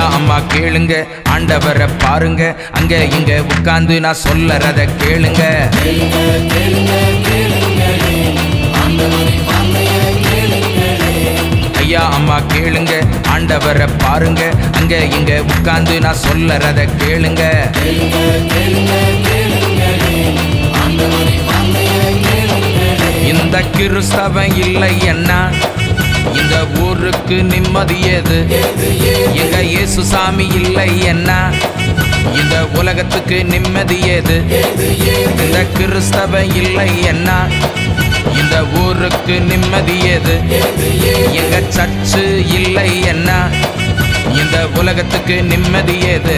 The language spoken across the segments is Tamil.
ஐயா அம்மா கேளுங்க, ஆண்டவரை பாருங்க, அங்க இங்க உட்கார்ந்து நான் சொல்லறத கேளுங்க. ஐயா அம்மா கேளுங்க, ஆண்டவரை பாருங்க, அங்க இங்க உட்கார்ந்து நான் சொல்லறத கேளுங்க. இந்த கிறிஸ்தவன் இல்லை என்ன, இந்த ஊருக்கு நிம்மதி ஏது? எங்க இயேசு சாமி இல்லை என்ன, இந்த உலகத்துக்கு நிம்மதி ஏது? இந்த கிறிஸ்தவன் இல்லை என்ன, இந்த ஊருக்கு நிம்மதி ஏது? எங்க சர்ச்சு இல்லை என்ன, இந்த உலகத்துக்கு நிம்மதி ஏது?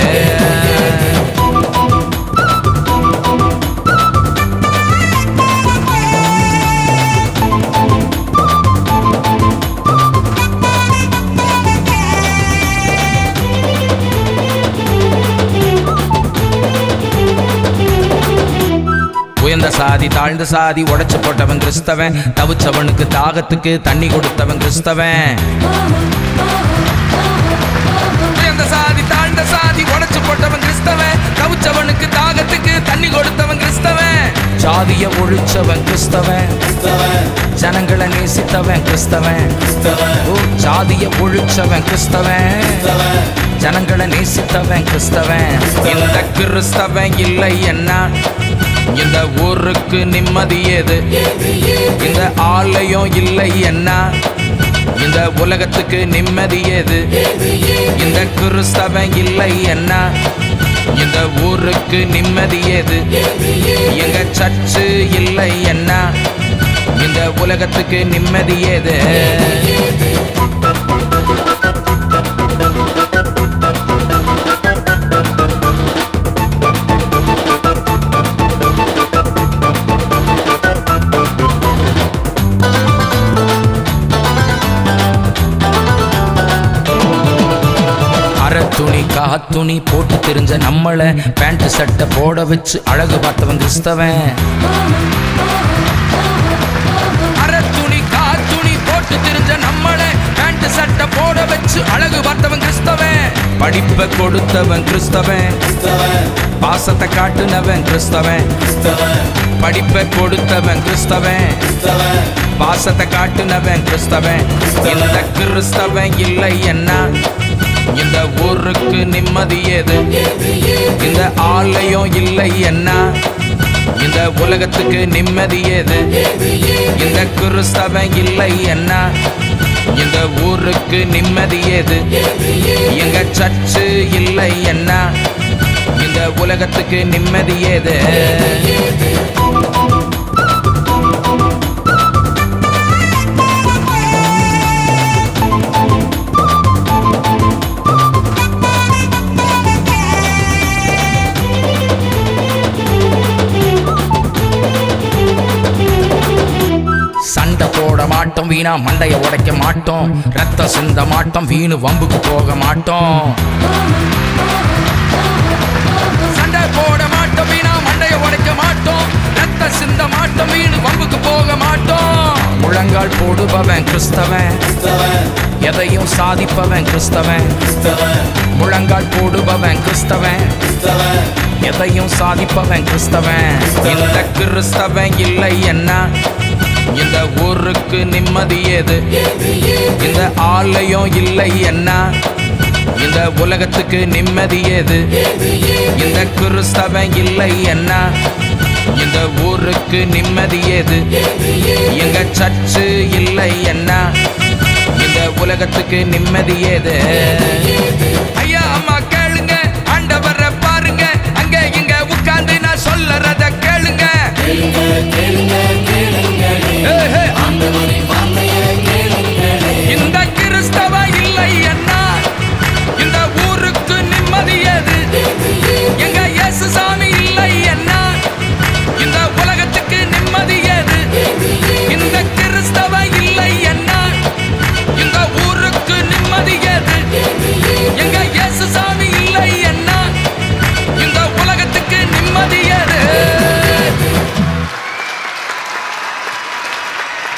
உயர்ந்த சாதி தாழ்ந்த சாதி உடைச்சு போட்டவன் கிறிஸ்தவன், தவிச்சவனுக்கு தாகத்துக்கு தண்ணி கொடுத்தவன் கிறிஸ்தவன். உயர்ந்த சாதி தாழ்ந்த சாதி உடைச்சு போட்டவன் கிறிஸ்தவன், தவிச்சவனுக்கு தாகத்துக்கு தண்ணி கொடுத்தவன் கிறிஸ்தவன். சாதிய ஒழிச்சவன் கிறிஸ்தவன், ஜனங்களை நேசித்தவன் கிறிஸ்தவன். சாதிய ஒழிச்சவன் கிறிஸ்தவன், ஜனங்களை நேசித்தவன் கிறிஸ்தவன். இந்த கிறிஸ்தவன் இல்லை என்ன, இந்த ஊருக்கு நிம்மதி ஏது? இந்த ஆலயம் இல்லை என்ன, இந்த உலகத்துக்கு நிம்மதி ஏது? இந்த கிறிஸ்தவன் இல்லை என்ன, இந்த ஊருக்கு நிம்மதி ஏது? எங்க சர்ச்சு இல்லை என்ன, இந்த உலகத்துக்கு நிம்மதி ஏது? துணி காத்துணி போட்டு தெரிஞ்ச நம்மள பேண்ட் சட்டை போட வச்சு அழகு பார்த்தவன் கிறிஸ்தவன். அரைத்துணி காத்துணி போட்டு தெரிஞ்ச நம்மள பேண்ட் சட்டை போட வச்சு அழகு பார்த்தவன் கிறிஸ்தவன். படிப்பை கொடுத்தவன் கிறிஸ்தவன், பாசத்தை காட்டுனவன் கிறிஸ்தவன். படிப்பை கொடுத்தவன் கிறிஸ்தவன், பாசத்தை காட்டுனவன் கிறிஸ்தவன். இந்த கிறிஸ்தவன் இல்லை என்ன, இந்த ஊருக்கு நிம்மதி ஏது? இந்த ஆலயம் இல்லை என்ன, இந்த உலகத்துக்கு நிம்மதி ஏது? இந்த கிறிஸ்தவன் இல்லை என்ன, இந்த ஊருக்கு நிம்மதி ஏது? எங்க சர்ச்சு இல்லை என்ன, இந்த உலகத்துக்கு நிம்மதி ஏது? சண்டை போட மாட்டோம், வீணா மண்டைய உடைக்க மாட்டோம், ரத்தம் சிந்த மாட்டோம், வீணு வம்புக்கு போக மாட்டோம். சண்டை போட மாட்டோம், வீணா மண்டைய உடைக்க மாட்டோம், ரத்தம் சிந்த மாட்டோம், வீணு வம்புக்கு போக மாட்டோம். முழங்கால் போடுபவன் கிறிஸ்தவன், எதையும் சாதிப்பவன் கிறிஸ்தவன். முழங்கால் போடுபவன் கிறிஸ்தவன், எதையும் சாதிப்பவன் கிறிஸ்தவன். இந்த கிறிஸ்தவன் இல்லை என்ன, இந்த ஊருக்கு நிம்மதி ஏது? இந்த ஆலயம் இல்லை என்ன, இந்த உலகத்துக்கு நிம்மதி ஏது? இந்த கிறிஸ்தவன் இல்லை என்ன, இந்த ஊருக்கு நிம்மதி ஏது? எங்க சர்ச்சு இல்லை என்ன, இந்த உலகத்துக்கு நிம்மதி ஏது? ஐயா அம்மா கேளுங்க, ஆண்டவரை